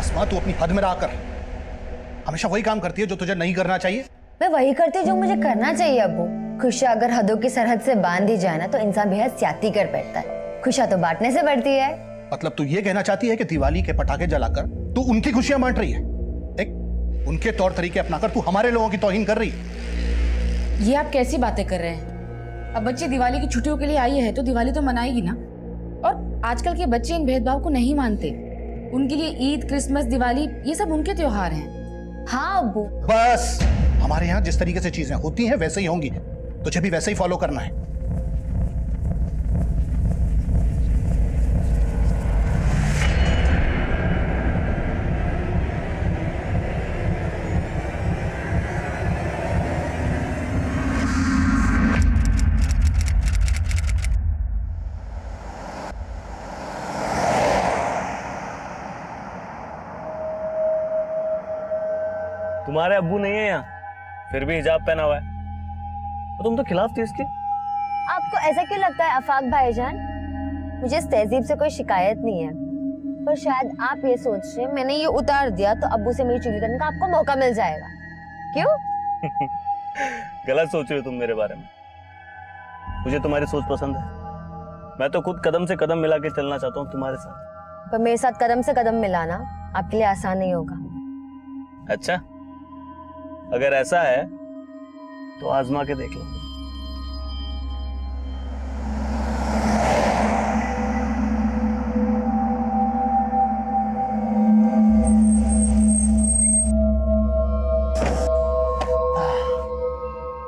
आसमा, तू अपनी हद में रहा कर। हमेशा वही काम करती है जो तुझे नहीं करना चाहिए। मैं वही करती हूँ जो मुझे करना चाहिए अब्बू। खुशियाँ अगर हदों की सरहद से बांध दी जाए ना तो इंसान बेहद ज्यादती कर बैठता है। खुशियाँ तो बांटने से बढ़ती है। मतलब तू ये कहना चाहती है कि दिवाली के पटाखे जलाकर तू उनकी खुशियां बांट रही है? देख, उनके तौर तरीके अपनाकर तू हमारे लोगों की तौहीन कर रही है। ये आप कैसी बातें कर रहे हैं? अब बच्ची दिवाली की छुट्टियों के लिए आई है तो दिवाली तो मनाएगी ना। और आजकल के बच्चे इन भेदभाव को नहीं मानते। उनके लिए ईद, क्रिसमस, दिवाली ये सब उनके त्योहार हैं। हाँ अब्बू। बस, हमारे यहाँ जिस तरीके से चीजें होती हैं वैसे ही होंगी, तुझे भी वैसे ही फॉलो करना है। तुम्हारे अब्बू नहीं है यहाँ, फिर भी हिजाब पहना हुआ है। और तुम तो खिलाफ थी इसके। आपको ऐसा क्यों लगता है आफाक भाईजान? मुझे इस तहजीब से कोई शिकायत नहीं है, पर शायद आप ये सोच रहे हैं मैंने ये उतार दिया तो अब्बू से मेरी चुगली करने का आपको मौका मिल जाएगा। क्यों? गलत सोच रहे हो तुम मेरे बारे में। मुझे तुम्हारी सोच पसंद है। मैं तो खुद कदम से कदम मिला के चलना चाहता हूँ तुम्हारे साथ। पर मेरे साथ कदम से कदम मिलाना आपके लिए आसान नहीं होगा। अच्छा, अगर ऐसा है तो आजमा के देख लो।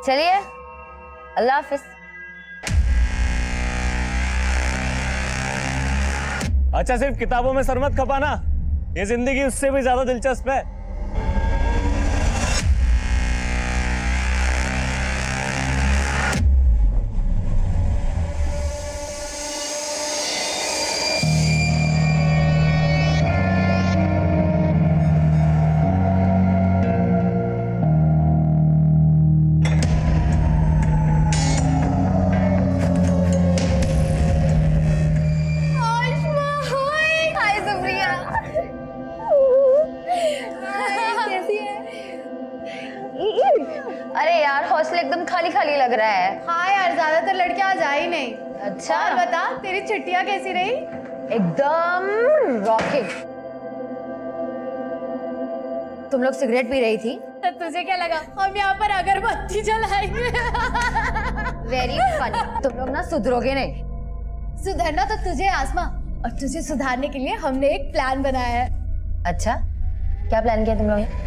चलिए, अल्लाह हाफिज। अच्छा, सिर्फ किताबों में सर मत खपाना, ये जिंदगी उससे भी ज्यादा दिलचस्प है। अरे यार, हॉस्टल एकदम खाली खाली लग रहा है। हाँ यार, ज्यादातर लड़कियां आज आई नहीं। अच्छा, और बता, तेरी छुट्टियां कैसी रही? एकदम रॉकेट। तुम लोग सिगरेट पी रही थी? तो तुझे क्या लगा हम यहाँ पर अगरबत्ती जलाएंगे? Very funny. तुम लोग ना सुधरोगे नहीं। सुधरना तो तुझे आसमा, और तुझे सुधारने के लिए हमने एक प्लान बनाया है। अच्छा, क्या प्लान किया तुम लोग ने?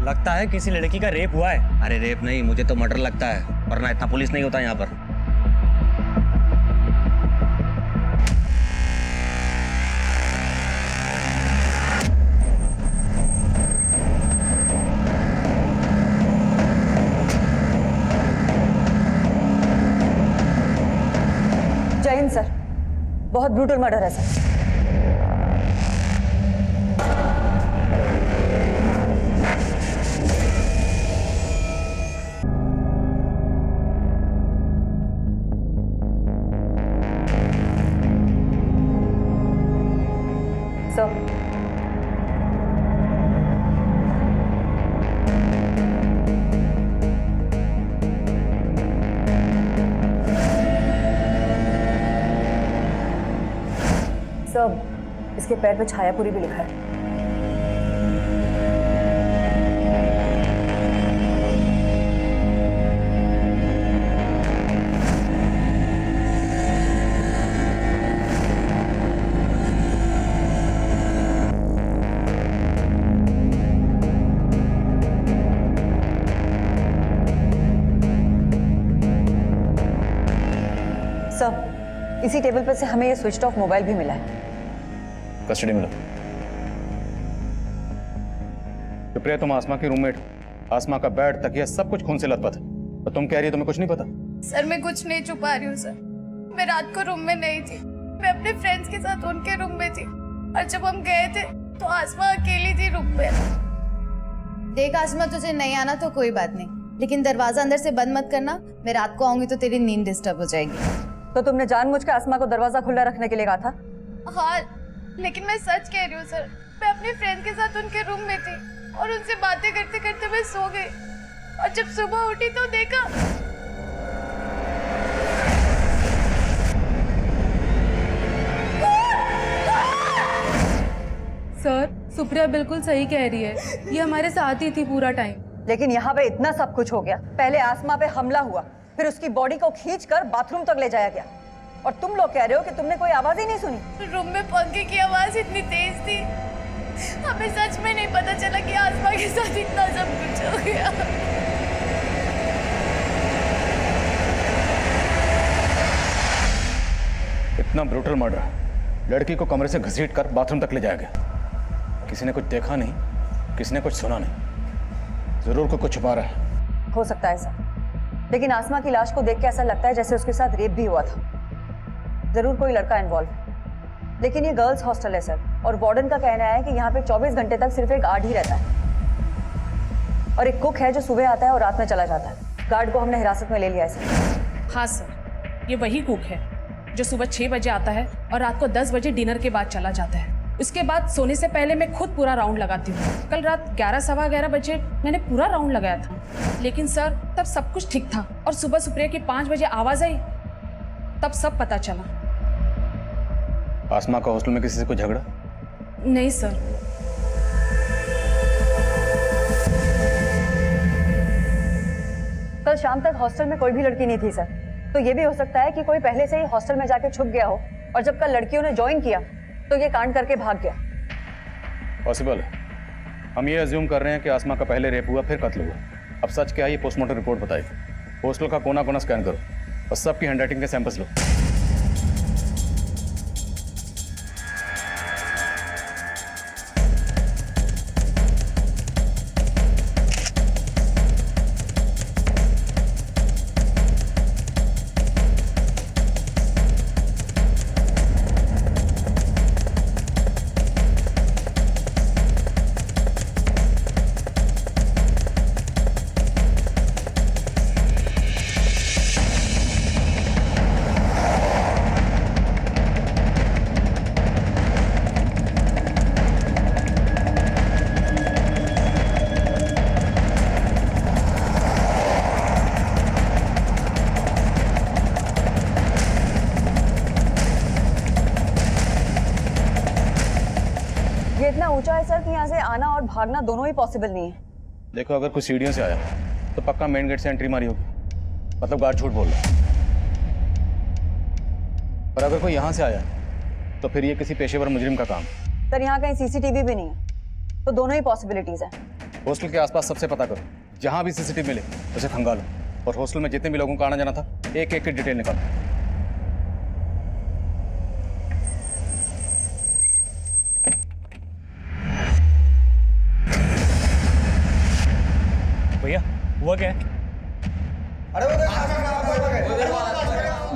लगता है किसी लड़की का रेप हुआ है। अरे रेप नहीं, मुझे तो मर्डर लगता है, वरना इतना पुलिस नहीं होता यहाँ पर। जय हिंद सर, बहुत ब्रूटल मर्डर है सर। सर सर इसके पैर पे छायापुरी भी लिखा है। सर इसी टेबल पर से हमें ये स्विच ऑफ मोबाइल भी मिला है। कस्टडी में लो। सुप्रिया तुम आसमा की रूममेट, आसमा का बेड तकिया सब कुछ खून से लथपथ है, तो तुम कह रही हो तुम्हें कुछ नहीं पता? सर मैं कुछ नहीं छुपा रही हूँ सर। मैं रात को रूम में नहीं थी, मैं अपने फ्रेंड्स के साथ उनके रूम में थी और जब हम गए थे तो आसमा अकेली थी रूम में। देख आसमा तुझे नहीं आना तो कोई बात नहीं, लेकिन दरवाजा अंदर से बंद मत करना। मैं रात को आऊंगी तो तेरी नींद डिस्टर्ब हो जाएगी। तो तुमने जानबूझ के आसमा को दरवाजा खुला रखने के लिए कहा था? हाँ लेकिन मैं सच कह रही हूँ सर। मैं अपने फ्रेंड के साथ उनके रूम में थी और उनसे बातें करते करते मैं सो गई और जब सुबह उठी तो देखा। सर सुप्रिया बिल्कुल सही कह रही है, ये हमारे साथ ही थी पूरा टाइम। लेकिन यहाँ पे इतना सब कुछ हो गया। पहले आसमा पे हमला हुआ, फिर उसकी बॉडी को खींचकर बाथरूम तक ले जाया गया, और तुम लोग कह रहे हो कि तुमने कोई आवाज ही नहीं सुनी। रूम में पंखे की आवाज इतनी तेज थी, हमें सच में नहीं पता चला कि आसमा के साथ इतना सब कुछ हो गया। इतना ब्रूटल मर्डर, लड़की को कमरे से घसीट कर बाथरूम तक ले जाया गया। किसी ने कुछ देखा नहीं, किसी ने कुछ सुना नहीं, जरूर कोई कुछ छुपा रहा है। हो सकता है सर, लेकिन आसमा की लाश को देख के ऐसा लगता है जैसे उसके साथ रेप भी हुआ था। जरूर कोई लड़का इन्वॉल्व है, लेकिन ये गर्ल्स हॉस्टल है सर, और वार्डन का कहना है कि यहाँ पे 24 घंटे तक सिर्फ एक गार्ड ही रहता है, और एक कुक है जो सुबह आता है और रात में चला जाता है। गार्ड को हमने हिरासत में ले लिया है सर। हाँ सर, ये वही कुक है जो सुबह 6 बजे आता है और रात को 10 बजे डिनर के बाद चला जाता है। उसके बाद सोने से पहले मैं खुद पूरा राउंड लगाती हूँ। कल रात 11 सवा 11 बजे मैंने पूरा राउंड लगाया था, लेकिन सर तब सब कुछ ठीक था और सुबह सुप्रिया की 5 बजे आवाज आई, तब सब पता चला। आसमा का हॉस्टल में किसी से कोई झगड़ा? नहीं सर। कल शाम तक हॉस्टल में कोई भी लड़की नहीं थी सर, तो ये भी हो सकता है कि कोई पहले से ही हॉस्टल में जाके छुप गया हो, और जब कल लड़कियों ने ज्वाइन किया तो ये कांड करके भाग गया। पॉसिबल है। हम ये अज्यूम कर रहे हैं कि आसमा का पहले रेप हुआ फिर कत्ल हुआ। अब सच क्या है ये पोस्टमार्टम रिपोर्ट बताएगी। हॉस्टल का कोना कोना स्कैन करो और सबकी हैंडराइटिंग के सैंपल्स लो। ये इतना ऊंचा है सर कि यहाँ से आना और भागना दोनों ही पॉसिबल नहीं है। देखो, अगर कुछ सीढ़ियों से आया तो पक्का मेन गेट से एंट्री मारी होगी, मतलब गार्ड झूठ बोल रहा है। पर अगर कोई यहाँ से आया तो फिर ये किसी पेशेवर मुजरिम का काम। सर यहाँ कहीं सीसीटीवी भी नहीं है, तो दोनों ही पॉसिबिलिटीज है। हॉस्टल के आसपास सबसे पता करो, जहाँ भी सीसीटीवी मिले उसे खंगालो, और हॉस्टल में जितने भी लोगों का आना जाना था एक एक की डिटेल निकालो। भैया हुआ क्या है?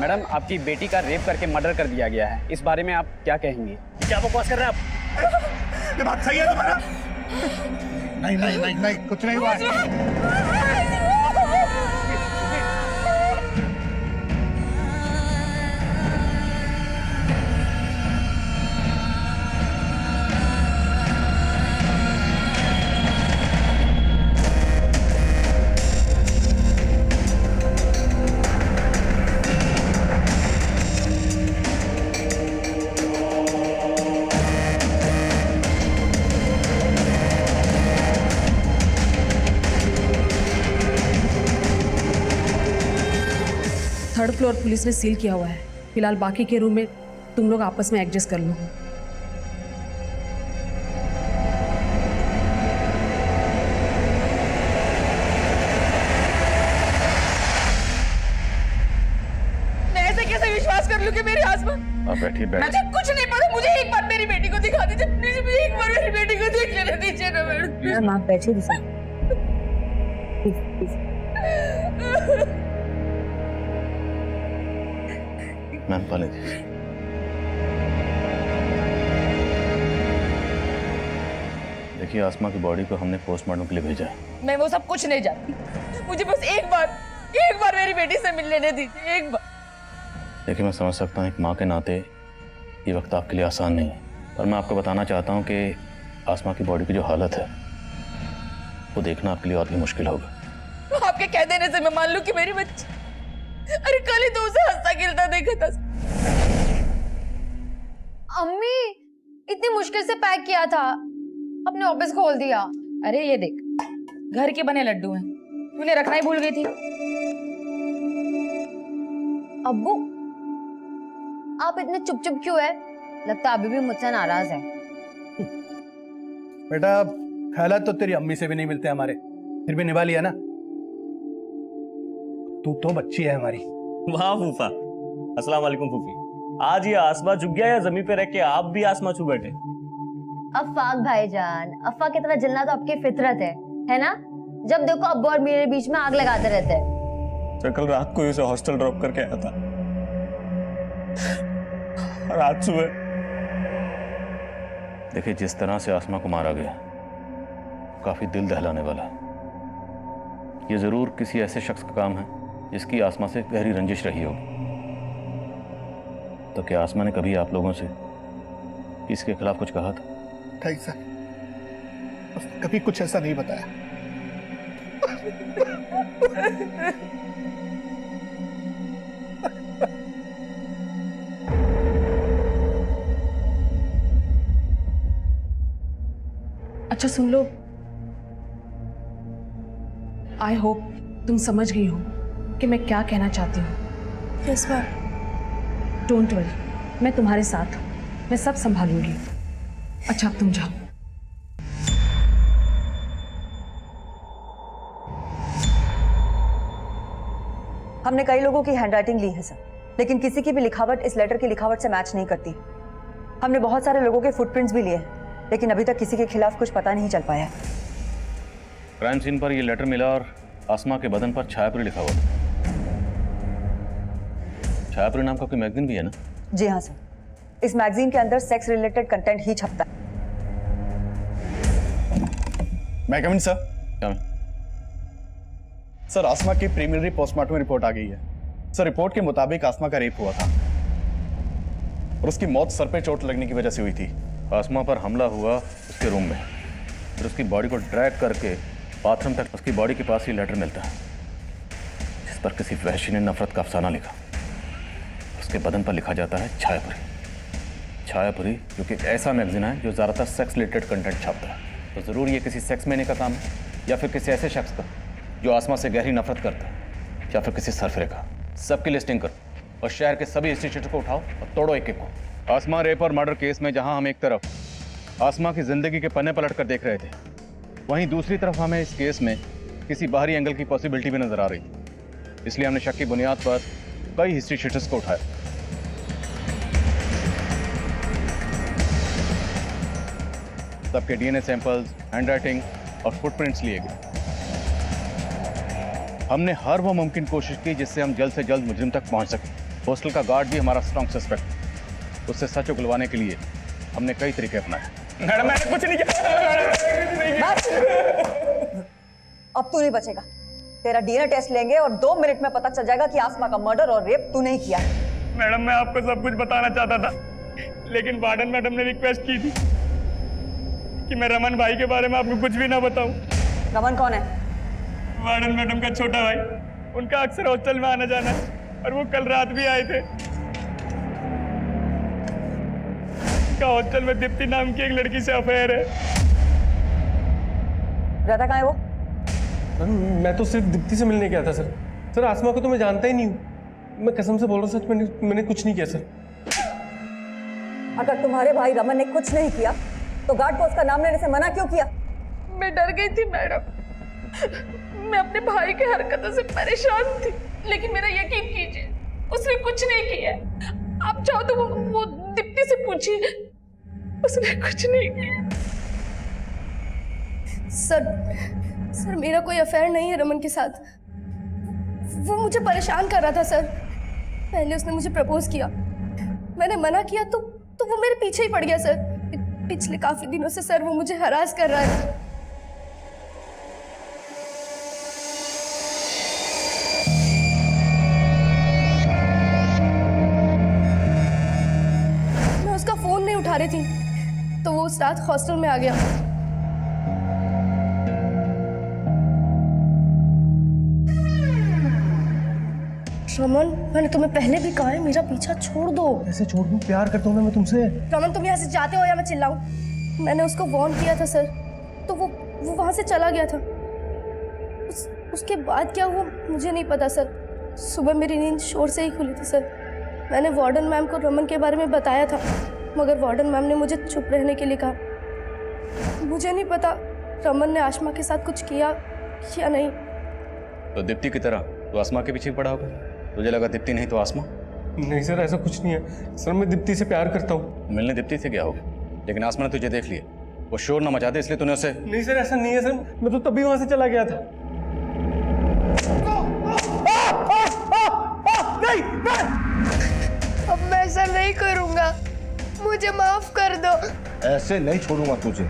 मैडम, आपकी बेटी का रेप करके मर्डर कर दिया गया है, इस बारे में आप क्या कहेंगे? क्या बकवास कर रहे हैं आप? ये बात सही है तुम्हारा? नहीं नहीं नहीं नहीं, कुछ नहीं हुआ है। फ्लोर पुलिस ने सील किया हुआ है। फिलहाल बाकी के रूम में तुम लोग आपस में एडजस्ट कर लो। मैं ऐसे कैसे विश्वास कर लूं कि मेरी आसमा? आप बैठिए, बैठिए। मुझे कुछ नहीं पता, मुझे एक बार मेरी बेटी को दिखा दीजिए प्लीज, मुझे एक बार मेरी बेटी को देख लेने दीजिए ना मैडम। मैम आप बैठिए प्लीज। मैम पाले देखिए, आसमा की बॉडी को हमने पोस्टमार्टम के लिए भेजा है। मैं वो सब कुछ नहीं जानती, मुझे बस एक बार मेरी बेटी से मिल लेने दीजिए, एक बार। देखिए, मैं समझ सकता हूँ एक माँ के नाते ये वक्त आपके लिए आसान नहीं है, पर मैं आपको बताना चाहता हूँ कि आसमा की बॉडी की जो हालत है वो देखना आपके लिए और भी मुश्किल होगा। आपके कह देने से मैं मान लूं कि मेरी बच्ची, अरे कल ही तो उसे हंसता खेलता देखा था। अम्मी इतनी मुश्किल से पैक किया था, अपने ऑफिस खोल दिया। अरे ये देख, घर के बने लड्डू हैं, तूने रखना ही भूल गई थी। अब्बू आप इतने चुप चुप क्यों है? लगता अभी भी मुझसे नाराज है। बेटा ख्यालात तो तेरी अम्मी से भी नहीं मिलते हमारे, फिर भी निभा लिया ना। तू तो बच्ची है हमारी। वाह फूफा, अस्सलाम वालेकुम फूफी। आज ये आसमा झुक गया या जमीन पे रह के आप भी आसमा छू बैठे? अफाक भाईजान, अफा की तरह जलना तो आपकी फितरत है ना? जब देखो अब्बू और मेरे बीच में आग लगाते रहते हैं। तो कल रात को उसे हॉस्टल ड्रॉप करके आया था और आज सुबह। देखिए, जिस तरह से आसमा को मारा गया काफी दिल दहलाने वाला है। ये जरूर किसी ऐसे शख्स का काम है जिसकी आसमा से गहरी रंजिश रही होगी। तो क्या आसमा ने कभी आप लोगों से इसके खिलाफ कुछ कहा था? नहीं सर, उसने कभी कुछ ऐसा नहीं बताया। अच्छा सुन लो, आई होप तुम समझ गई हो कि मैं क्या कहना चाहती हूँ। Yes ma'am. डोंट वरी, मैं तुम्हारे साथ हूँ, मैं सब संभालूंगी। अच्छा अब तुम जाओ। हमने कई लोगों की हैंडराइटिंग ली है सर, लेकिन किसी की भी लिखावट इस लेटर की लिखावट से मैच नहीं करती। हमने बहुत सारे लोगों के फुटप्रिंट्स भी लिए हैं, लेकिन अभी तक किसी के खिलाफ कुछ पता नहीं चल पाया। क्राइम सीन पर यह लेटर मिला और आसमा के बदन पर छायापुरी लिखा हुआ था। छायापुरी नाम का कोई मैगजीन भी है ना? जी हाँ सर, इस मैगजीन के अंदर सेक्स रिलेटेड कंटेंट ही छपता है। मैं कमिंग सर? क्या मैं? सर, आसमा की प्रीलिमिनरी पोस्टमार्टम रिपोर्ट आ गई है। सर, रिपोर्ट के मुताबिक आसमा का रेप हुआ था और उसकी मौत सर पे चोट लगने की वजह से हुई थी। आसमा पर हमला हुआ उसके रूम में, फिर उसकी बॉडी को ड्रैग करके बाथरूम तक उसकी बॉडी के पास ही लेटर मिलता है जिस पर किसी वहशी ने नफरत का अफसाना लिखा। उसके बदन पर लिखा जाता है छायापुरी। छायापुरी जो कि ऐसा मैगजीन है जो ज़्यादातर सेक्स रिलेटेड कंटेंट छापता है। तो ज़रूर ये किसी सेक्स मैने का काम है, या फिर किसी ऐसे शख्स का जो आसमा से गहरी नफरत करता है, या फिर किसी सरफरे का। सबकी लिस्टिंग करो और शहर के सभी इंस्टीट्यूट को उठाओ और तोड़ो एक एक को। आसमा रेप और मर्डर केस में जहां हम एक तरफ आसमा की जिंदगी के पन्ने पलट कर देख रहे थे, वहीं दूसरी तरफ हमें इस केस में किसी बाहरी एंगल की पॉसिबिलिटी भी नजर आ रही थी। इसलिए हमने शक की बुनियाद पर कई हिस्ट्री शीटर्स को उठाया। सबके डीएनए सैंपल्स, हैंडराइटिंग और फुटप्रिंट्स लिए गए। हमने हर वो मुमकिन कोशिश की जिससे हम जल्द से जल्द मुजरिम तक पहुंच सकें। हॉस्टल का गार्ड भी हमारा स्ट्रॉन्ग सस्पेक्ट, उससे सच उगलवाने के लिए हमने कई तरीके अपनाए। मैडम मैंने कुछ नहीं किया। अब तू नहीं बचेगा। तेरा डीएनए टेस्ट लेंगे और 2 मिनट में पता चल जाएगा कि आसमा का मर्डर और रेप तू नहीं किया है। मैडम मैं आपको सब कुछ बताना चाहता था, लेकिन वार्डन मैडम ने रिक्वेस्ट की थी कि मैं रमन भाई के बारे में आपको कुछ भी ना बताऊं। रमन कौन है? वार्डन मैडम का छोटा भाई, उनका अक्सर हॉस्टल में आना जाना है और वो कल रात भी आए थे। उनका हॉस्टल में दीप्ति नाम की एक लड़की से अफेयर है। रहता कहाँ है वो? मैं तो सिर्फ दीप्ति से मिलने गया था सर। सर, आसमा को तो मैं जानता ही नहीं हूँ। मैं कसम से बोल रहा हूँ सच, मैंने कुछ नहीं किया सर। अगर तुम्हारे भाई रमन ने कुछ नहीं किया तो गार्ड को उसका नाम लेने से मना क्यों किया? मैं डर गई थी मैडम, मैं अपने भाई की हरकतों से परेशान थी, लेकिन मेरा यकीन कीजिए उसने कुछ नहीं किया। आप चाहो तो वो दीप्ति से पूछिए, उसने कुछ नहीं किया। सर मेरा कोई अफेयर नहीं है रमन के साथ। वो मुझे परेशान कर रहा था सर। पहले उसने मुझे प्रपोज किया, मैंने मना किया तो वो मेरे पीछे ही पड़ गया सर। पिछले काफी दिनों से सर वो मुझे हरास कर रहा है। मैं उसका फोन नहीं उठा रही थी तो वो उस रात हॉस्टल में आ गया। रमन, मैंने तुम्हें पहले भी कहा है मेरा पीछा छोड़ दो। ऐसे छोड़ दूं? प्यार करता हूँ ना मैं तुमसे। रमन, तुम यहाँ से जाते हो या मैं चिल्लाऊं? मैंने उसको वार्न किया था सर, तो वो वहां से चला गया था। उसके बाद क्या हुआ मुझे नहीं पता सर। सुबह मेरी नींद शोर से ही खुली थी सर। मैंने वार्डन मैम को रमन के बारे में बताया था, मगर वार्डन मैम ने मुझे चुप रहने के लिए कहा। मुझे नहीं पता रमन ने आसमा के साथ कुछ किया या नहीं। तो दीप्ति की तरह तो आसमा के पीछे पड़ा होगा। तुझे लगा दीप्ति नहीं तो आसमा? नहीं सर, ऐसा कुछ नहीं है सर, मैं दीप्ति से प्यार करता हूँ। मिलने दीप्ति से क्या होगा, लेकिन आसमा ने तुझे देख लिया। वो शोर ना मचा दे इसलिए तूने उसे। नहीं सर, ऐसा नहीं है सर, मैं तो तभी वहां से चला गया था। अब मैं ऐसा नहीं करूंगा, मुझे माफ कर दो। ऐसे नहीं छोड़ूंगा तुझे।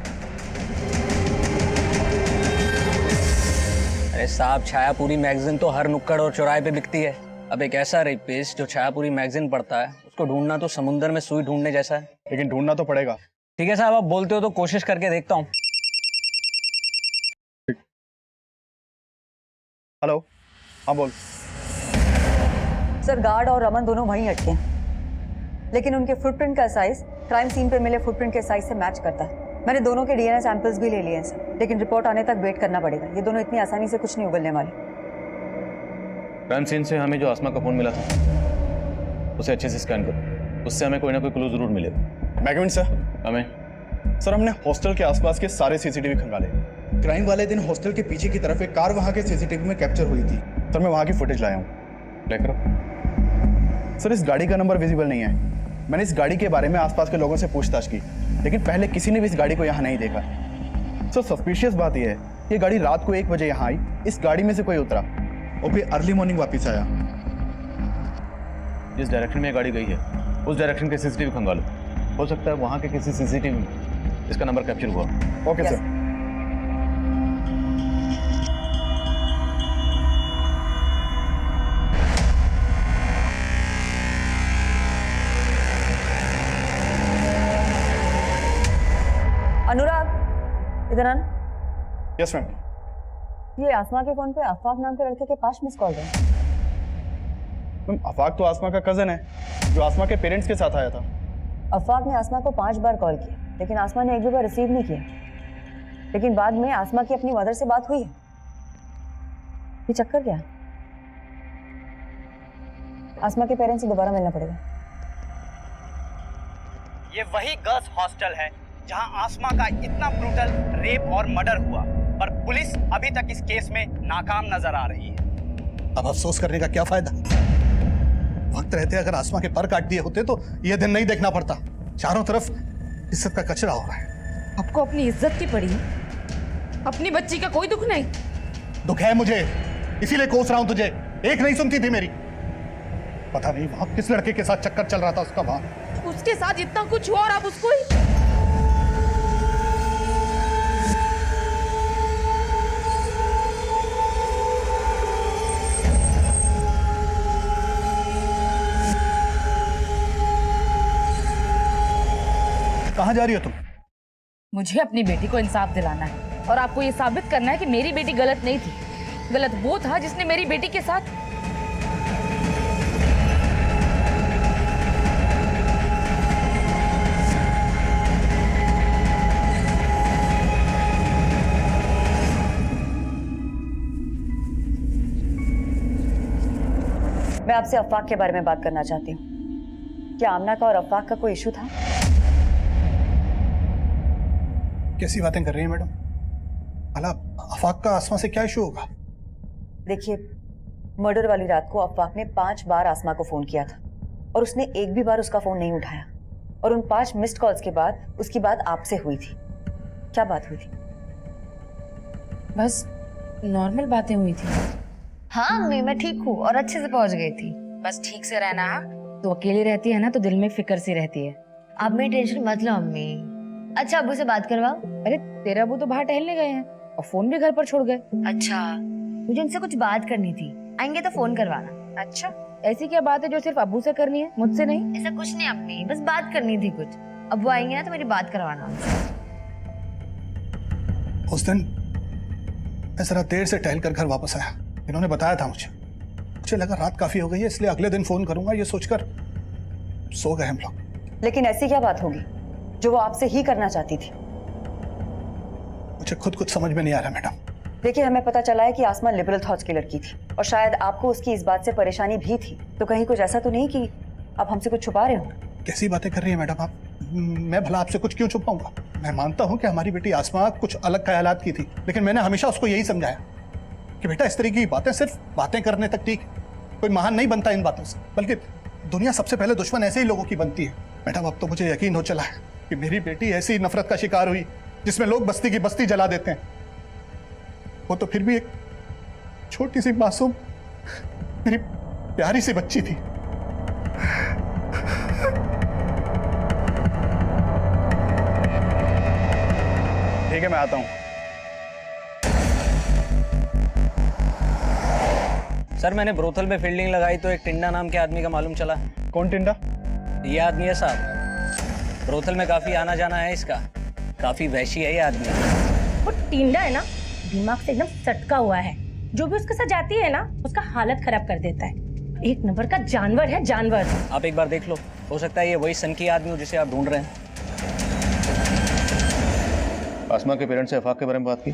अरे साहब, छायापुरी मैगजीन तो हर नुक्कड़ और चौराहे पे बिकती है। अब एक ऐसा रेपिस्ट जो छायापुरी मैगजीन पढ़ता है, उसको ढूंढना तो समुद्र में सुई ढूंढने जैसा है। लेकिन ढूंढना तो पड़ेगा। ठीक है साहब, आप बोलते हो तो कोशिश करके देखता हूँ। हेलो, हाँ बोल। सर, गार्ड और रमन दोनों वहीं अटके हैं, लेकिन उनके फुटप्रिंट का साइज क्राइम सीन पे मिले फुटप्रिंट के साइज से मैच करता है। मैंने दोनों के डीएनए सैंपल्स भी ले लिए हैं सर, लेकिन रिपोर्ट आने तक वेट करना पड़ेगा। ये दोनों इतनी आसानी से कुछ नहीं उगलने वाले। क्राइम सीन से हमें जो आसमा का फोन मिला था उसे अच्छे से स्कैन करो, उससे हमें कोई ना कोई क्लू जरूर मिलेगा। मैगविन सर। हमें सर, हमने हॉस्टल के आसपास के सारे सीसीटीवी खंगाले। क्राइम वाले दिन हॉस्टल के पीछे की तरफ एक कार वहां के सीसीटीवी में कैप्चर हुई थी। सर, मैं वहां की फुटेज लाया हूँ। सर, इस गाड़ी का नंबर विजिबल नहीं है। मैंने इस गाड़ी के बारे में आसपास के लोगों से पूछताछ की, लेकिन पहले किसी ने भी इस गाड़ी को यहाँ नहीं देखा। सर, सस्पिशियस बात यह है, ये गाड़ी रात को 1 बजे यहाँ आई, इस गाड़ी में से कोई उतरा और फिर अर्ली मॉर्निंग वापस आया। जिस डायरेक्शन में ये गाड़ी गई है उस डायरेक्शन के सीसीटीवी खंगालो। हो सकता है वहाँ के किसी सीसीटीवी में इसका नंबर कैप्चर हुआ। Okay sir. अनुराग, इधर आना। Yes ma'am. ये आसमा के फोन पे अफाक नाम के लड़के के 5 मिस कॉल है। मैम, अफाक तो आसमा का कजन है जो आसमा के पेरेंट्स के साथ आया था। अफाक ने आसमा को 5 बार कॉल किया, लेकिन आसमा ने एक भी बार रिसीव नहीं किया। लेकिन बाद में आसमा की अपनी मदर से बात हुई है। ये चक्कर क्या है? आसमा के पेरेंट्स से दोबारा मिलना पड़ेगा। ये वही गर्ल्स हॉस्टल है जहां आसमा का इतना ब्रूटल रेप और मर्डर हुआ, पर पुलिस अभी तक इस केस में नाकाम नजर आ रही है। अब अफसोस करने का क्या फायदा? वक्त रहते अगर आसमा के पर काट दिए होते तो यह दिन नहीं देखना पड़ता। चारों तरफ इज्जत का कचरा हो रहा है। आपको अपनी इज्जत की पड़ी, अपनी बच्ची का कोई दुख नहीं। दुख है मुझे, इसीलिए कोस रहा हूं तुझे। एक नहीं सुनती थी मेरी। पता नहीं वहां किस लड़के के साथ चक्कर चल रहा था उसका। वहां उसके साथ इतना कुछ हुआ और आप उसको ही। कहां जा रही हो तुम? मुझे अपनी बेटी को इंसाफ दिलाना है और आपको ये साबित करना है कि मेरी बेटी गलत नहीं थी। गलत वो था जिसने मेरी बेटी के साथ। मैं आपसे अफवाक के बारे में बात करना चाहती हूँ। क्या आमना का और अफवाक का कोई इशू था? कैसी बातें कर रही हैं मैडम? भला अफाक का आसमा से क्या इशू होगा? देखिए, मर्डर वाली रात को अफवाक ने 5 बार आसमा को फोन किया था और उसने एक भी बार उसका फोन नहीं उठाया। और उन 5 मिस्ड कॉल्स के बाद उसकी बात आपसे हुई थी। क्या बात हुई थी? बस नॉर्मल बातें हुई थी। हाँ अम्मी, मैं ठीक हूँ और अच्छे से पहुंच गई थी। बस ठीक से रहना। तो अकेली रहती है ना तो दिल में फिक्र सी रहती है। आप मेरी टेंशन मत लो अम्मी। अच्छा अब्बू से बात करवाओ। अरे तेरे अबू तो बाहर टहलने गए हैं और फोन भी घर पर छोड़ गए। अच्छा, मुझे उनसे कुछ बात करनी थी, आएंगे तो फोन करवाना। अच्छा, ऐसी क्या बात है जो सिर्फ अबू से करनी है, मुझसे नहीं? ऐसा कुछ नहीं अम्मी, बस बात करनी थी कुछ। अब्बू आएंगे ना तो मेरी बात करवाना उनसे। उस दिन मैं जरा देर से टहल कर घर वापस आया। इन्होंने बताया था मुझे लगा रात काफी हो गई है, इसलिए अगले दिन फोन करूंगा ये सोचकर सो गए हम लोग। लेकिन ऐसी क्या बात होगी जो वो आपसे ही करना चाहती थी? मुझे खुद कुछ समझ में नहीं आ रहा मैडम। देखिए, हमें पता चला है कि आसमा लिबरल थॉट्स की लड़की थी और शायद आपको उसकी इस बात से परेशानी भी थी। तो कहीं कुछ ऐसा तो नहीं कि आप हमसे कुछ छुपा रहे हो? कैसी बातें कर रही है मैडम आप? मैं भला आपसे कुछ क्यों छुपाऊंगा? मैं मानता हूं कि हमारी बेटी आसमा कुछ अलग ख्यालात की थी, लेकिन मैंने हमेशा उसको यही समझाया कि बेटा इस तरीके की बातें सिर्फ बातें करने तक ठीक, कोई महान नहीं बनता इन बातों से, बल्कि दुनिया सबसे पहले दुश्मन ऐसे ही लोगों की बनती है। मैडम अब तो मुझे यकीन हो चला है कि मेरी बेटी ऐसी नफरत का शिकार हुई जिसमें लोग बस्ती की बस्ती जला देते हैं। वो तो फिर भी एक छोटी सी मासूम मेरी प्यारी सी बच्ची थी। ठीक है, मैं आता हूं। सर मैंने ब्रोथल में फील्डिंग लगाई तो एक टिंडा नाम के आदमी का मालूम चला। कौन टिंडा? ये आदमी है साहब। ब्रोथल में काफी आना जाना है इसका। काफी वहशी है ये आदमी। वो टिंडा है ना, दिमाग से एकदम सटका हुआ है। जो भी उसके साथ जाती है ना उसका हालत खराब कर देता है। एक नंबर का जानवर है, जानवर। आप एक बार देख लो, हो सकता है ये वही सनकी आदमी हो जिसे आप ढूंढ रहे हैं। आसमा के पेरेंट्स से अफाक के बारे में बात की?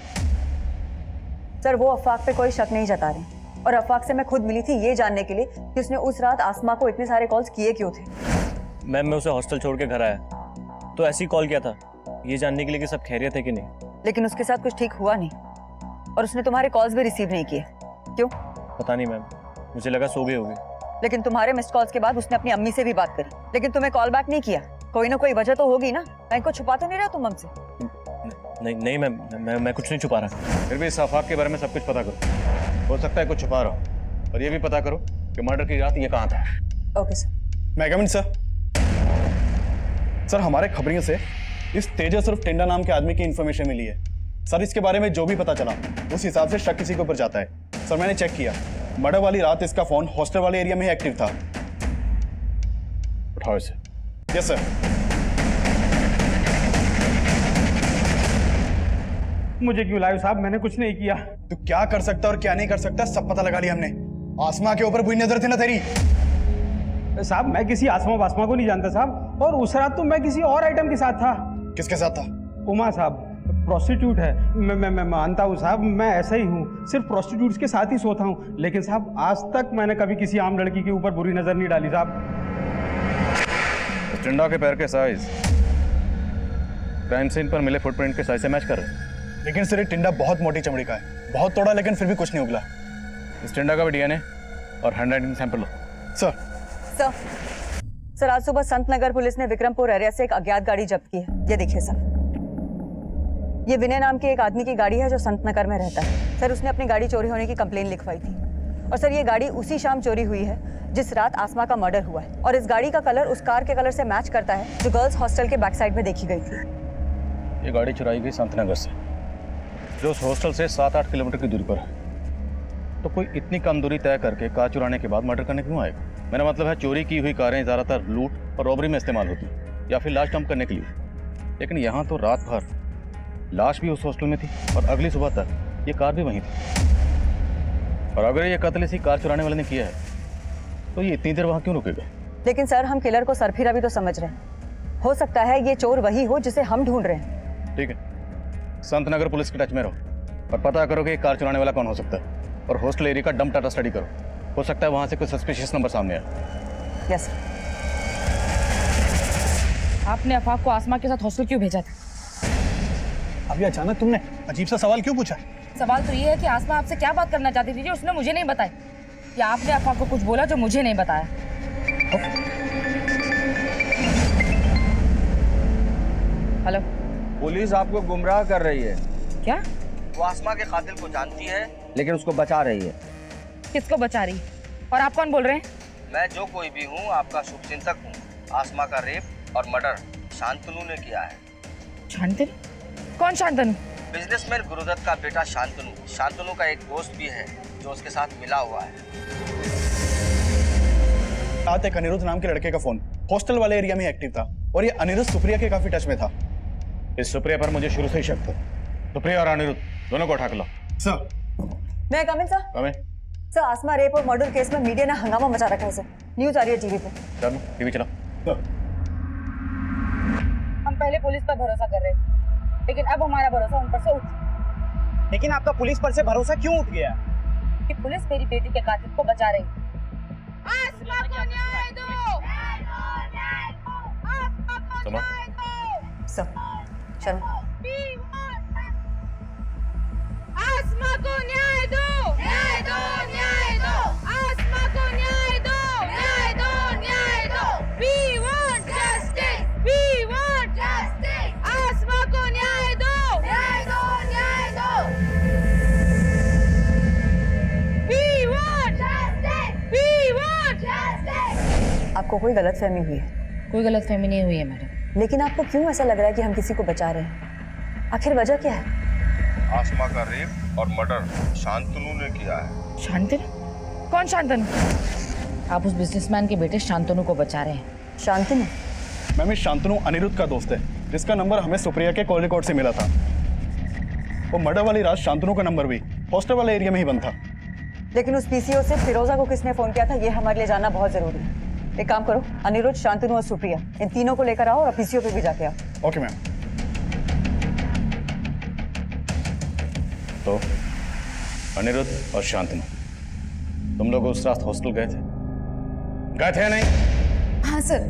सर वो अफवाक पे कोई शक नहीं जता रहे और अफवाक से मैं खुद मिली थी ये जानने के लिए कि उसने उस रात आसमा को इतने सारे कॉल्स किए क्यों थे। मैम मैं उसे हॉस्टल छोड़ के घर आया तो ऐसे ही कॉल किया था, ये जानने के लिए कि सब खैरियत है कि नहीं। लेकिन उसके साथ कुछ ठीक हुआ नहीं और उसने तुम्हारे कॉल्स भी रिसीव नहीं किए। क्यों? पता नहीं मैम, मुझे लगा सो गई होगी। लेकिन तुम्हारे मिस्ड कॉल्स के बाद उसने अपनी अम्मी से भी बात करी, लेकिन तुम्हें कॉल बैक नहीं किया। कोई ना कोई वजह तो होगी ना, कहीं को छुपा तो नहीं रहा तुम हमसे? नहीं मैम, मैं कुछ नहीं छुपा रहा। फिर भी इस अफाक के बारे में सब कुछ पता करो। हो सकता है कुछ छुपा रहा हो, और ये भी पता करो कि मर्डर की रात ये कहाँ था। Okay sir. मैं कमिंग सर। सर हमारे खबरियों से इस तेजस उर्फ टिंडा नाम के आदमी की इंफॉर्मेशन मिली है। सर इसके बारे में जो भी पता चला उस हिसाब से शक किसी के ऊपर जाता है। सर मैंने चेक किया, मर्डर वाली रात इसका फोन हॉस्टल वाले एरिया में ही एक्टिव था। उठाओ इसे। Yes sir. मुझे क्यों लाए साहब? मैंने कुछ नहीं किया। तू क्या कर सकता और क्या नहीं कर सकता सब पता लगा लिया हमने। आसमा के ऊपर बुरी नजर थी ना तेरी? साहब मैं किसी आसमा वासमा को नहीं जानता साहब, और उस रात तो मैं किसी और आइटम के साथ था। किसके साथ था? उमा साहब, प्रोस्टिट्यूट है। मैं मानता हूँ साहब, मैं ऐसा ही हूँ, सिर्फ प्रोस्टिट्यूट्स के साथ ही सोता हूँ। लेकिन साहब आज तक मैंने कभी किसी आम लड़की के ऊपर बुरी नजर नहीं डाली साहब। टिंडा के पैर के साइज क्राइम सीन पर मिले फुटप्रिंट के साइज से मैच कर रहे हैं। लेकिन सर ये टिंडा बहुत मोटी चमड़ी का है, बहुत तोड़ा लेकिन फिर भी कुछ नहीं उगला। इस टिंडा का भी डीएनए और हैंडराइटिंग सैंपल लो। सर सर आज सुबह संत नगर पुलिस ने विक्रमपुर एरिया से एक अज्ञात गाड़ी जब्त की है। ये देखिए सर, ये विनय नाम के एक आदमी की गाड़ी है जो संत नगर में रहता है। सर उसने अपनी गाड़ी चोरी होने की कंप्लेन लिखवाई थी और सर ये गाड़ी उसी शाम चोरी हुई है जिस रात आसमा का मर्डर हुआ है। और इस गाड़ी का कलर उस कार के कलर से मैच करता है जो गर्ल्स हॉस्टल के बैक साइड में देखी गई थी। ये गाड़ी चुराई गई संत नगर से, जो उस हॉस्टल से 7-8 किलोमीटर की दूरी पर है। तो कोई इतनी कम दूरी तय करके कार चुराने के बाद मर्डर करने क्यों आएगा? मेरा मतलब है चोरी की हुई कारें ज़्यादातर लूट और रॉबरी में इस्तेमाल होती या फिर लाश डंप करने के लिए। लेकिन यहाँ तो रात भर लाश भी उस हॉस्टल में थी और अगली सुबह तक ये कार भी वहीं थी। और अगर ये कत्ल इसी कार चुराने वाले ने किया है तो ये इतनी देर वहाँ क्यों रुकेगा? लेकिन सर हम किलर को सरफिरा भी तो समझ रहे हैं। हो सकता है ये चोर वही हो जिसे हम ढूंढ रहे हैं। ठीक है, संत नगर पुलिस के टच में रहो और पता करो कि कार चुराने वाला कौन हो सकता है, और हॉस्टल एरिया का डंप डाटा स्टडी करो। हो सकता है वहां से कोई सस्पिशियस नंबर सामने आए। यस। आपने अफाक को आसमा के साथ हॉस्टल क्यों भेजा था? अभी अचानक तुमने अजीब सा सवाल क्यों पूछा? सवाल तो ये है कि आसमा आपसे क्या बात करना चाहती थी जो उसने मुझे नहीं बताई, या आपने अफाक को कुछ बोला जो मुझे नहीं बताया? हेलो, पुलिस आपको गुमराह कर रही है। क्या? वो आसमा के कातिल को जानती है लेकिन उसको बचा रही है। किसको बचा रही? और आप कौन बोल रहे हैं? मैं जो कोई भी हूँ आपका शुभचिंतक हूँ। आसमा का रेप और मर्डर शांतनु ने किया है। शांतनु? कौन शांतनु? बिजनेसमैन गुरुदत्त का बेटा शांतनु। शांतनु का एक दोस्त भी है जो उसके साथ मिला हुआ है। रात एक अनिरुद्ध नाम के लड़के का फोन हॉस्टल वाले एरिया में एक्टिव था और ये अनिरुद्ध सुप्रिया के काफी टच में था। इस सुप्रिया पर मुझे शुरू से ही शक था। सुप्रिया और अनिरुद्ध दोनों को उठा के लो। सर। मैं कमिंग सर? कमिंग। सर, आसमा रेप और मर्डर केस में मीडिया ने हंगामा मचा रखा है सर। न्यूज आ रही है टीवी पे। चलो टीवी चलाओ। हम पहले पुलिस पर भरोसा कर रहे थे, लेकिन अब हमारा भरोसा उन पर से उठ। लेकिन आपका पुलिस पर से भरोसा क्यों उठ गया? कि पुलिस मेरी बेटी के कातिल को बचा रही है। आसमा को न्याय दो! सुनो। सर, शर्मा। आसमा को न्याय दो! न्याय दो! न्याय दो! आसमा को न्याय दो! न्याय दो! न्याय दो! We want justice! We want justice! आसमा को न्याय दो! न्याय दो! न्याय दो! We want justice! We want justice! आपको कोई गलतफहमी हुई है? कोई गलतफहमी नहीं हुई है मैडम। लेकिन आपको क्यों ऐसा लग रहा है कि हम किसी को बचा रहे हैं? आखिर वजह क्या है? आसमा का रेप और मर्डर शांतनु ने किया है। शांतनु? कौन शांतनु? आप उस बिजनेसमैन के बेटे शांतनु को बचा रहे हैं। शांतनु? मैम, इस शांतनु अनिरुद्ध का दोस्त है जिसका नंबर हमें सुप्रिया के कॉल रिकॉर्ड से मिला था। वो मर्डर वाली रात शांतनु का नंबर भी हॉस्टल वाले एरिया में ही बंद था। लेकिन उस पीसीओ से फिरोजा को किसने फोन किया था ये हमारे लिए जानना बहुत जरूरी है। एक काम करो, अनिरुद्ध, शांतनु और सुप्रिया इन तीनों को लेकर आओ और पीसीओ पे भी जाके आओ। Okay ma'am. तो अनिरुद्ध और शांतनु, तुम लोग उस रात हॉस्टल गए थे या नहीं? हाँ सर,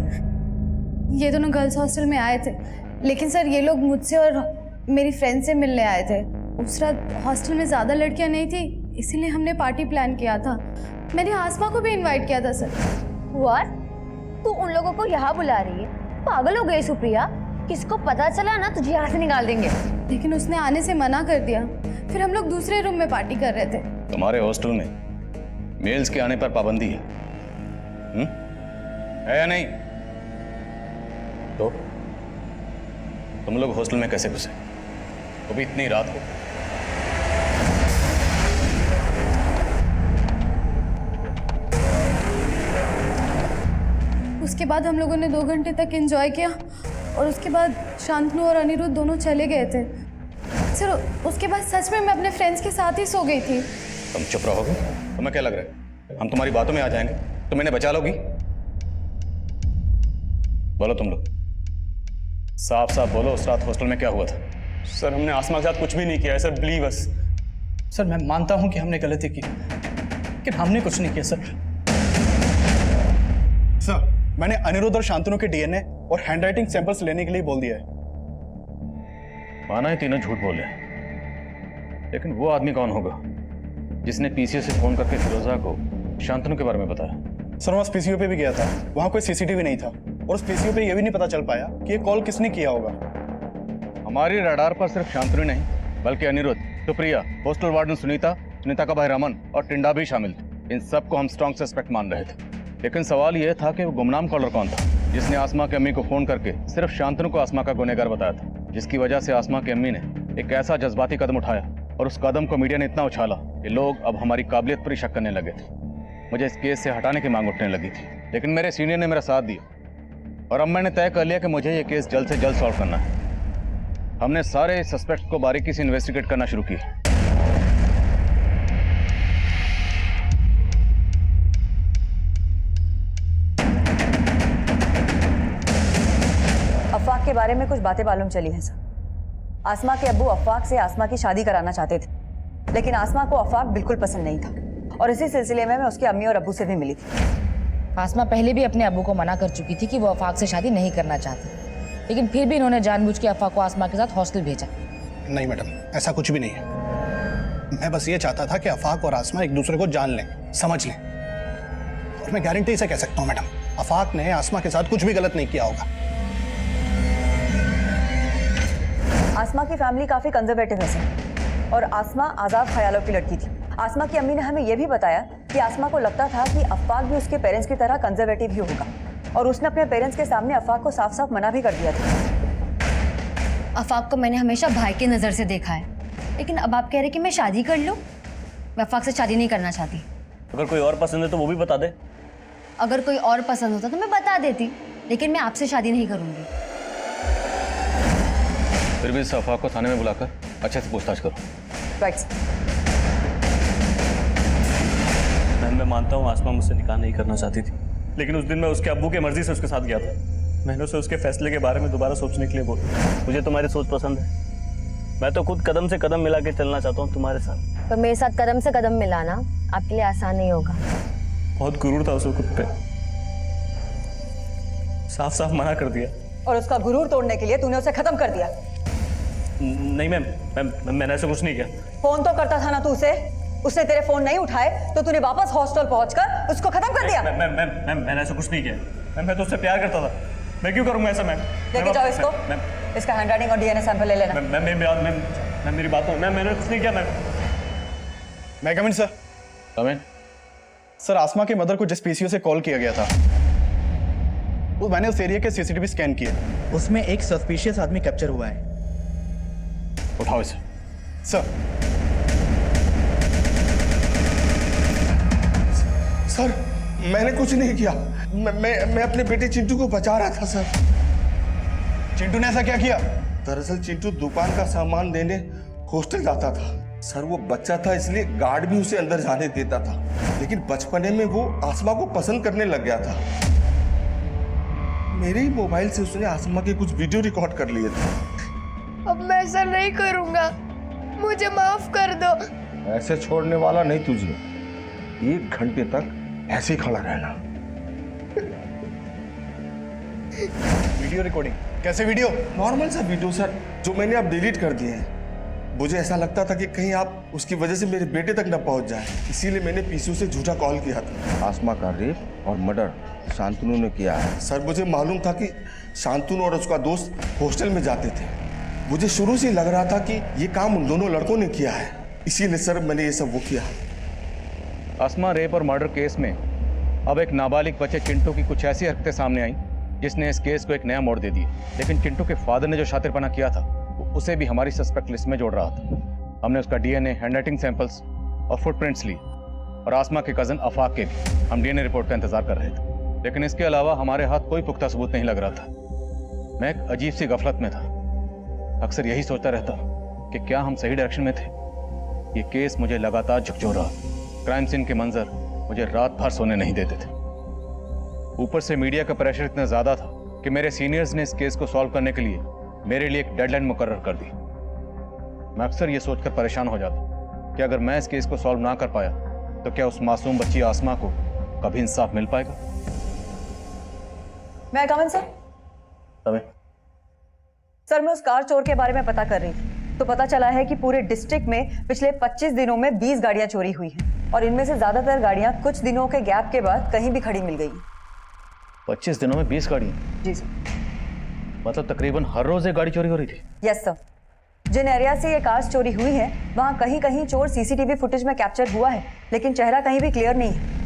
ये दोनों गर्ल्स हॉस्टल में आए थे, लेकिन सर ये लोग मुझसे और मेरी फ्रेंड से मिलने आए थे। उस रात हॉस्टल में ज़्यादा लड़कियां नहीं थी, इसीलिए हमने पार्टी प्लान किया था। मैंने आसमा को भी इनवाइट किया था सर। व्हाट? तू उन लोगों को यहाँ बुला रही है? पागल हो गई सुप्रिया? किसको पता चला ना तुझे यहाँ से निकाल देंगे। लेकिन उसने आने से मना कर दिया। फिर हम लोग दूसरे रूम में पार्टी कर रहे थे। तुम्हारे हॉस्टल में मेल्स के आने पर पाबंदी है या नहीं? तो तुम लोग हॉस्टल में कैसे घुसे, वो भी इतनी रात को? उसके बाद हम लोगों ने 2 घंटे तक एंजॉय किया और उसके बाद शांतनु और अनिरुद्ध दोनों चले गए थे। सर, उसके बाद सच में मैं अपने फ्रेंड्स के साथ ही सो गई थी। तुम चुप रहोगे? तुम्हें क्या लग रहा है हम तुम्हारी बातों में आ जाएंगे? तुम इन्हें बचा लोगी? बोलो तुम लोग, साफ साफ बोलो, उस रात हॉस्टल में क्या हुआ था? सर, हमने आसमा के साथ कुछ भी नहीं किया है सर, बिलीव अस। सर, मैं मानता हूं कि हमने गलती की, लेकिन हमने कुछ नहीं किया सर। सर, मैंने अनिरुद्ध और शांतनु के डीएनए और हैंडराइटिंग सैंपल्स लेने के लिए बोल दिया है। माना है तीनों झूठ बोले, लेकिन वो आदमी कौन होगा जिसने पीसीओ से फोन करके फिरोजा को शांतनु के बारे में बताया? सर, मैं उस पीसीओ पे भी गया था, वहां कोई सीसीटीवी नहीं था और उस पीसीओ पे ये भी नहीं पता चल पाया कि ये कॉल किसने किया होगा। हमारी रडार पर सिर्फ शांतनु नहीं बल्कि अनिरुद्ध, सुप्रिया, हॉस्टल वार्डन सुनीता का भाई रमन और टिंडा भी शामिल थे। इन सबको हम स्ट्रॉन्ग सस्पेक्ट मान रहे थे, लेकिन सवाल यह था कि वो गुमनाम कॉलर कौन था जिसने आसमा की अम्मी को फोन करके सिर्फ शांतनु को आसमा का गुनहगार बताया था, जिसकी वजह से आसमा की अम्मी ने एक ऐसा जज्बाती कदम उठाया और उस कदम को मीडिया ने इतना उछाला कि लोग अब हमारी काबिलियत पर ही शक करने लगे थे। मुझे इस केस से हटाने की मांग उठने लगी थी, लेकिन मेरे सीनियर ने मेरा साथ दिया और अब मैंने तय कर लिया कि मुझे ये केस जल्द से जल्द सॉल्व करना है। हमने सारे सस्पेक्ट को बारीकी से इन्वेस्टिगेट करना शुरू किया। अफवाक के बारे में कुछ बातें मालूम चली हैं सर। आसमा के अब्बू अफवाक से आसमा की शादी कराना चाहते थे, लेकिन आसमा को अफवाक बिल्कुल पसंद नहीं था और इसी सिलसिले में मैं उसकी अम्मी और अब्बू से भी मिली थी। आसमा पहले भी अपने अब्बू को मना कर चुकी थी कि वो आफाक से शादी नहीं करना चाहती, लेकिन फिर भी इन्होंने जानबूझ के आफाक को आसमा के साथ हॉस्टल भेजा। नहीं मैडम, ऐसा कुछ भी नहीं है। मैं बस ये चाहता था कि आफाक और आसमा एक दूसरे को जान लें, समझ लें। और मैं गारंटी से कह सकता हूँ मैडम, आफाक ने आसमा के साथ कुछ भी गलत नहीं किया होगा। आसमा की फैमिली काफी कंजर्वेटिव है सर, और आसमा आजाद ख्यालों की लड़की थी। आसमा की अम्मी ने हमें यह भी बताया कि आसमा को लगता था कि अफाक भी उसके पेरेंट्स की तरह कंजर्वेटिव ही होगा, और उसने अपने पेरेंट्स के सामने अफाक को साफ साफ मना भी कर दिया था। आफाक को मैंने हमेशा भाई की नज़र से देखा है, लेकिन अब आप कह रहे कि मैं शादी कर लूं? मैं आफाक से शादी नहीं करना चाहती। अगर कोई और पसंद है तो वो भी बता दे। अगर कोई और पसंद होता तो मैं बता देती, लेकिन मैं आपसे शादी नहीं करूंगी। फिर भी इस आफाक को थाने में बुलाकर अच्छे से पूछताछ करो। राइट। मैं मानता हूँ आसमा मुझसे निकाह नहीं करना चाहती थी, लेकिन उस दिन मैं उसके अब्बू की मर्जी से उसके साथ गया था। मैंने उसे उसके फैसले के बारे में दोबारा सोचने के लिए बोला। मुझे तुम्हारी सोच पसंद है। मैं तो खुद कदम से कदम मिला के चलना चाहता हूँ तुम्हारे साथ। पर मेरे साथ कदम से कदम मिलाना आपके लिए आसान नहीं होगा। बहुत गुरूर था उसे खुद पे, साफ साफ मना कर दिया। और उसका गुरूर तोड़ने के लिए तूने उसे खत्म कर दिया। नहीं मैम, मैंने ऐसा कुछ नहीं किया। फोन तो करता था ना तू उसे, उसने तेरे फोन नहीं उठाए तो तूने वापस हॉस्टल पहुंचकर उसको खत्म कर दिया। मैंने ऐसा कुछ नहीं किया। मैं तो उससे प्यार करता था। मैं क्यों करूंगा ऐसा मैम? लेके जाओ इसको। इसका हैंडराइटिंग और डीएनए सैंपल ले लेना। मेरी बात मैंने कुछ नहीं किया मैम। मैं कम इन सर। कम इन। सर, आसमा के मदर को जिस पीसीओ से कॉल किया गया था, वो मैंने उस एरिया के सीसीटीवी स्कैन किए। उसमें एक सस्पिशियस आदमी कैप्चर हुआ है। उठाओ इसे। सर। सर, मैंने कुछ नहीं किया। मैं अपने बेटे चिंटू को बचा रहा था सर। चिंटू ने ऐसा क्या किया? दरअसल चिंटू दुकान का सामान लेने हॉस्टल जाता था सर। वो बच्चा था इसलिए गार्ड भी उसे अंदर जाने देता था, लेकिन बचपने में वो आसमा को पसंद करने लग गया था। मेरे ही मोबाइल से उसने आसमा के कुछ वीडियो रिकॉर्ड कर लिए थे। अब मैं ऐसा नहीं करूंगा, मुझे माफ कर दो। ऐसे छोड़ने वाला नहीं तुझे। 1 घंटे तक ऐसे ही खड़ा रहना। Video recording? कैसे वीडियो? नॉर्मल सा वीडियो सर, जो मैंने अब डिलीट कर दिए हैं। मुझे ऐसा लगता था कि कहीं आप उसकी वजह से मेरे बेटे तक न पहुंच जाए, इसीलिए मैंने पीसीओ से झूठा कॉल किया था। आसमा का रेप और मर्डर शांतनु ने किया है सर। मुझे मालूम था कि शांतनु और उसका दोस्त हॉस्टल में जाते थे। मुझे शुरू से लग रहा था कि ये काम उन दोनों लड़कों ने किया है, इसीलिए सर मैंने ये सब वो किया। आसमा रेप और मर्डर केस में अब एक नाबालिग बच्चे चिंटू की कुछ ऐसी हरकतें सामने आई जिसने इस केस को एक नया मोड़ दे दिया। लेकिन चिंटू के फादर ने जो शातिरपना किया था, उसे भी हमारी सस्पेक्ट लिस्ट में जोड़ रहा था। हमने उसका डीएनए, हैंडराइटिंग सैंपल्स और फुटप्रिंट्स लिए, और आसमा के कजन अफाक के भी हम डीएनए रिपोर्ट का इंतजार कर रहे थे। लेकिन इसके अलावा हमारे हाथ कोई पुख्ता सबूत नहीं लग रहा था। मैं एक अजीब सी गफलत में था। अक्सर यही सोचता रहता कि क्या हम सही डायरेक्शन में थे। ये केस मुझे लगातार झकझोर रहा। क्राइम सीन के मंजर मुझे रात भर सोने नहीं देते थे। ऊपर से मीडिया का प्रेशर इतना ज्यादा था कि मेरे सीनियर्स ने इस केस को सॉल्व करने के लिए मेरे लिए एक डेडलाइन मुकर्रर कर दी। मैं अक्सर ये सोचकर परेशान हो जाता कि अगर मैं इस केस को सॉल्व ना कर पाया तो क्या उस मासूम बच्ची आसमा को कभी इंसाफ मिल पाएगा? मैं कमन सर। सर, मैं उस कार चोर के बारे में पता कर रही थी, तो पता चला है कि पूरे डिस्ट्रिक्ट में पिछले 25 दिनों में 20 गाड़ियां चोरी हुई हैं, और इनमें से ज्यादातर गाड़ियां कुछ दिनों के गैप के बाद कहीं भी खड़ी मिल गई। 25 दिनों में 20 गाड़ियां? जी सर। मतलब तकरीबन हर रोज एक गाड़ी चोरी हो रही थी? Yes sir. जिन एरिया से ये कार्स चोरी हुई है वहां कहीं कहीं चोर सीसीटीवी फुटेज में कैप्चर हुआ है, लेकिन चेहरा कहीं भी क्लियर नहीं है।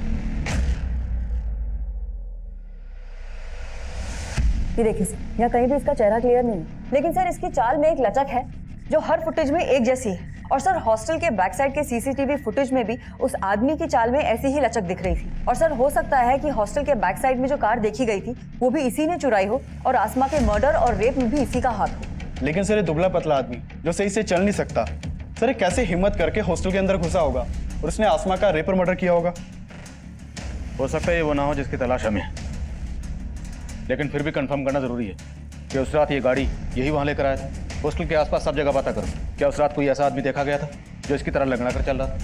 ये देखिए सर, यहाँ कहीं भी इसका चेहरा क्लियर नहीं है, लेकिन सर इसकी चाल में एक लचक है जो हर फुटेज में एक जैसी है। और सर, हॉस्टल के बैक साइड के सीसीटीवी फुटेज में भी उस आदमी की चाल में ऐसी ही लचक दिख रही थी। और सर, हो सकता है कि हॉस्टल के बैक साइड में जो कार देखी गई थी वो भी इसी ने चुराई हो, और आसमा के मर्डर और रेप में भी इसी का हाथ हो। लेकिन सर, ये दुबला पतला आदमी जो सही से चल नहीं सकता, सर ये कैसे हिम्मत करके हॉस्टल के अंदर घुसा होगा और उसने आसमा का रेप और मर्डर किया होगा? हो सकता है ये वो ना हो जिसकी तलाश हमें, लेकिन फिर भी कंफर्म करना जरूरी है कि उस रात ये गाड़ी यही वहां लेकर आया था। हॉस्टल के आसपास सब जगह पता करो, क्या उस रात कोई ऐसा आदमी देखा गया था जो इसकी तरह लगना कर चल रहा था?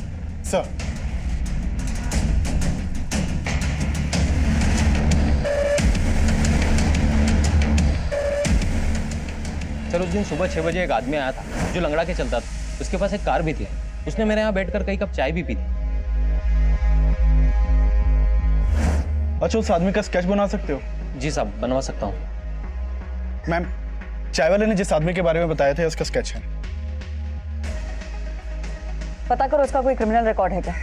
सर, सर उस दिन सुबह 6 बजे एक आदमी आया था जो लंगड़ा के चलता था। उसके पास एक कार भी थी। उसने मेरे यहाँ बैठकर कई कप चाय भी पी थी। अच्छा, उस आदमी का स्केच बना सकते हो? जी साहब, बनवा सकता हूँ। मैम, चाय वाले ने जिस आदमी के बारे में बताया था उसका स्केच है। पता करो उसका कोई क्रिमिनल रिकॉर्ड है क्या,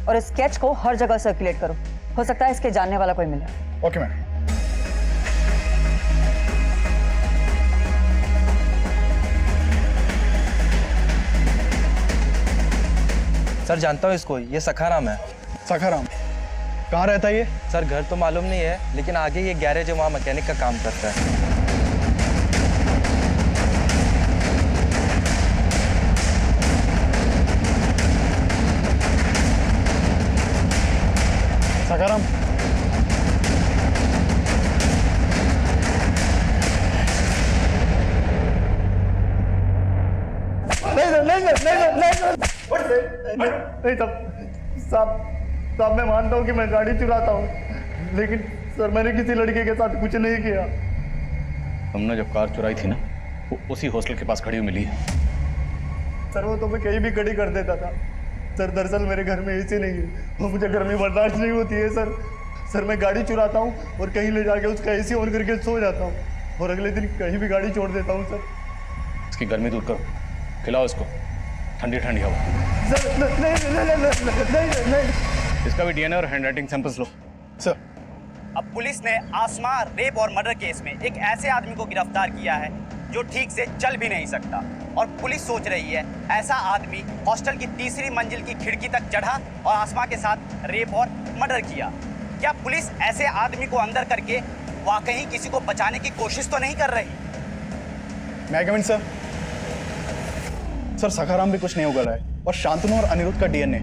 और इस स्केच को हर जगह सर्कुलेट करो। हो सकता है इसके जानने वाला कोई मिले। Okay ma'am. सर जानता हूँ इसको, ये सखाराम है। सखाराम कहाँ रहता है ये? सर घर तो मालूम नहीं है, लेकिन आगे ये गैरेज है, वहाँ मैकेनिक का काम करता है। सखाराम, नहीं साहब, मैं मानता हूँ कि मैं गाड़ी चुराता हूँ, लेकिन सर मैंने किसी लड़के के साथ कुछ नहीं किया। हमने जब कार चुराई थी ना, वो उसी हॉस्टल के पास खड़ी हुई मिली है। सर वो तो मैं कहीं भी खड़ी कर देता था। सर दरअसल मेरे घर में एसी नहीं है और मुझे गर्मी बर्दाश्त नहीं होती है सर मैं गाड़ी चुराता हूँ और कहीं ले जाके उसका एसी ऑन करके सो जाता हूँ और अगले दिन कहीं भी गाड़ी छोड़ देता हूँ सर। इसकी गर्मी दूर करो, खिलाओ इसको ठंडी ठंडी हवा। सर नहीं। इसका भी डीएनए और हैंडराइटिंग सैंपल्स लो। सर अब पुलिस ने आसमा रेप और मर्डर केस में एक ऐसे आदमी को गिरफ्तार किया है जो ठीक से चल भी नहीं सकता, और पुलिस सोच रही है ऐसा आदमी हॉस्टल की तीसरी मंजिल की खिड़की तक चढ़ा और आसमा के साथ रेप और मर्डर किया। क्या पुलिस ऐसे आदमी को अंदर करके वाकई किसी को बचाने की कोशिश तो नहीं कर रही? मैं कम इन सर। सर सखाराम भी कुछ नहीं उगल रहा है, और शांतनु और अनिरुद्ध का डीएनए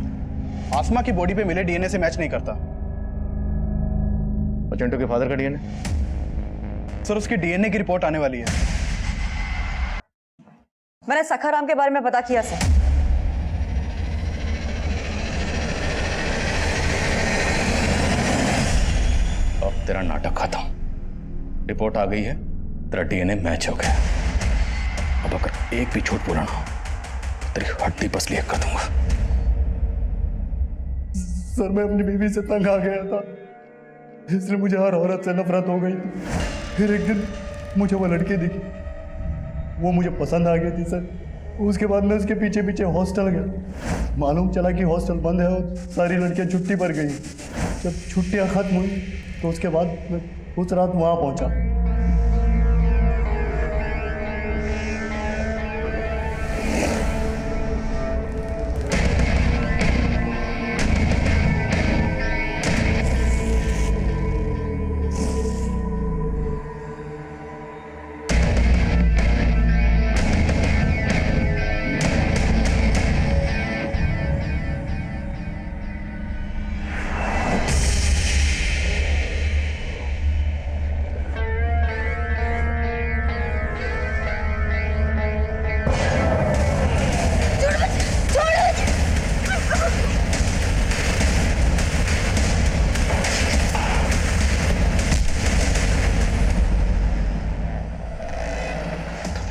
आसमा की बॉडी पे मिले डीएनए से मैच नहीं करता। और चिंटू के फादर का डीएनए? सर उसकी डीएनए की रिपोर्ट आने वाली है। मैंने सखाराम के बारे में पता किया सर। अब तेरा नाटक खत्म। रिपोर्ट आ गई है, तेरा डीएनए मैच हो गया। अब अगर एक भी झूठ बोला ना, तेरी हड्डी पसली कर दूंगा। सर मैं अपनी बीवी से तंग आ गया था, इसलिए मुझे हर औरत से नफरत हो गई थी। फिर एक दिन मुझे वो लड़की दिखी, वो मुझे पसंद आ गई थी सर। उसके बाद मैं उसके पीछे पीछे हॉस्टल गया। मालूम चला कि हॉस्टल बंद है और सारी लड़कियां छुट्टी पर गई। जब छुट्टियां खत्म हुई तो उसके बाद मैं उस रात वहाँ पहुँचा।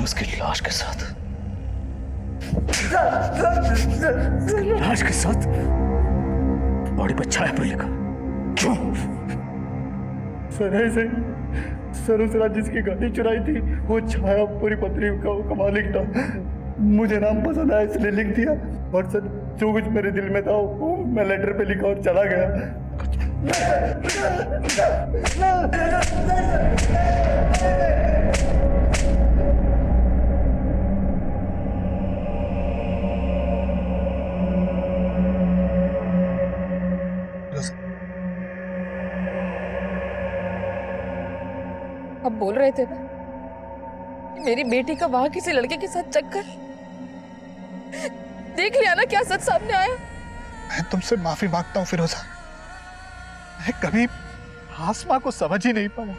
उसकी लाश के साथ बॉडी पर छाया पर लिखा। क्यों? सर ऐसे सर उस रात जिसकी गाड़ी चुराई थी वो छायापुरी पत्री का मालिक था। मुझे नाम पसंद आया इसलिए लिख दिया, और सर जो कुछ मेरे दिल में था वो मैं लेटर पे लिखा और चला गया। अब बोल रहे थे ना मेरी बेटी का वहां किसी लड़के के साथ चक्कर, देख लिया ना क्या सच सामने आया। मैं तुमसे माफी मांगता हूं फिरोजा, मैं कभी आसमा को समझ ही नहीं पाया।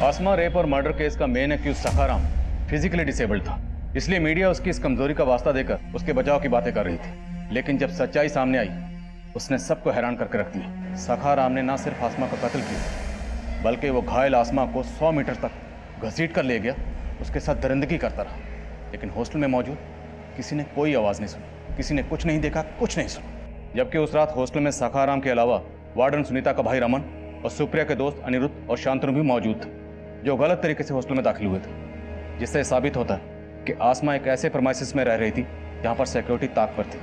आसमा रेप और मर्डर केस का main accused Sakharam physically disabled था, इसलिए मीडिया उसकी इस कमजोरी का वास्ता देकर उसके बचाव की बातें कर रही थी। लेकिन जब सच्चाई सामने आई उसने सबको हैरान करके रख दिया। सखाराम ने ना सिर्फ आसमा का कत्ल किया बल्कि वो घायल आसमा को 100 मीटर तक घसीट कर ले गया, उसके साथ दरिंदगी करता रहा। लेकिन हॉस्टल में मौजूद किसी ने कोई आवाज़ नहीं सुनी, किसी ने कुछ नहीं देखा, कुछ नहीं सुना। जबकि उस रात हॉस्टल में सखाराम के अलावा वार्डन सुनीता का भाई रमन और सुप्रिया के दोस्त अनिरुद्ध और शांतनु भी मौजूद थे, जो गलत तरीके से हॉस्टल में दाखिल हुए थे, जिससे साबित होता है कि आसमा एक ऐसे प्रमाइसिस में रह रही थी जहाँ पर सिक्योरिटी ताक पर थी।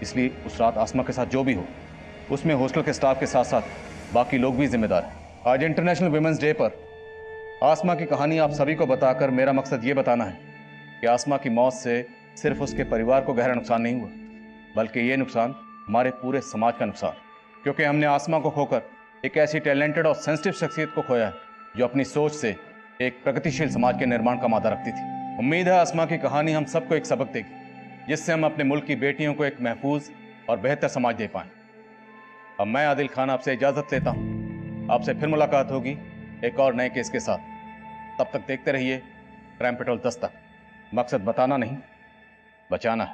इसलिए उस रात आसमा के साथ जो भी हो उसमें हॉस्टल के स्टाफ के साथ साथ बाकी लोग भी जिम्मेदार हैं। आज इंटरनेशनल वुमेंस डे पर आसमा की कहानी आप सभी को बताकर मेरा मकसद ये बताना है कि आसमा की मौत से सिर्फ उसके परिवार को गहरा नुकसान नहीं हुआ, बल्कि ये नुकसान हमारे पूरे समाज का नुकसान, क्योंकि हमने आसमा को खोकर एक ऐसी टैलेंटेड और सेंसिटिव शख्सियत को खोया है जो अपनी सोच से एक प्रगतिशील समाज के निर्माण का मादा रखती थी। उम्मीद है आसमा की कहानी हम सबको एक सबक देगी, जिससे हम अपने मुल्क की बेटियों को एक महफूज और बेहतर समाज दे पाएं। अब मैं आदिल खान आपसे इजाज़त लेता हूं। आपसे फिर मुलाकात होगी एक और नए केस के साथ। तब तक देखते रहिए क्राइम पेट्रोल 10 तक। मकसद बताना नहीं, बचाना है।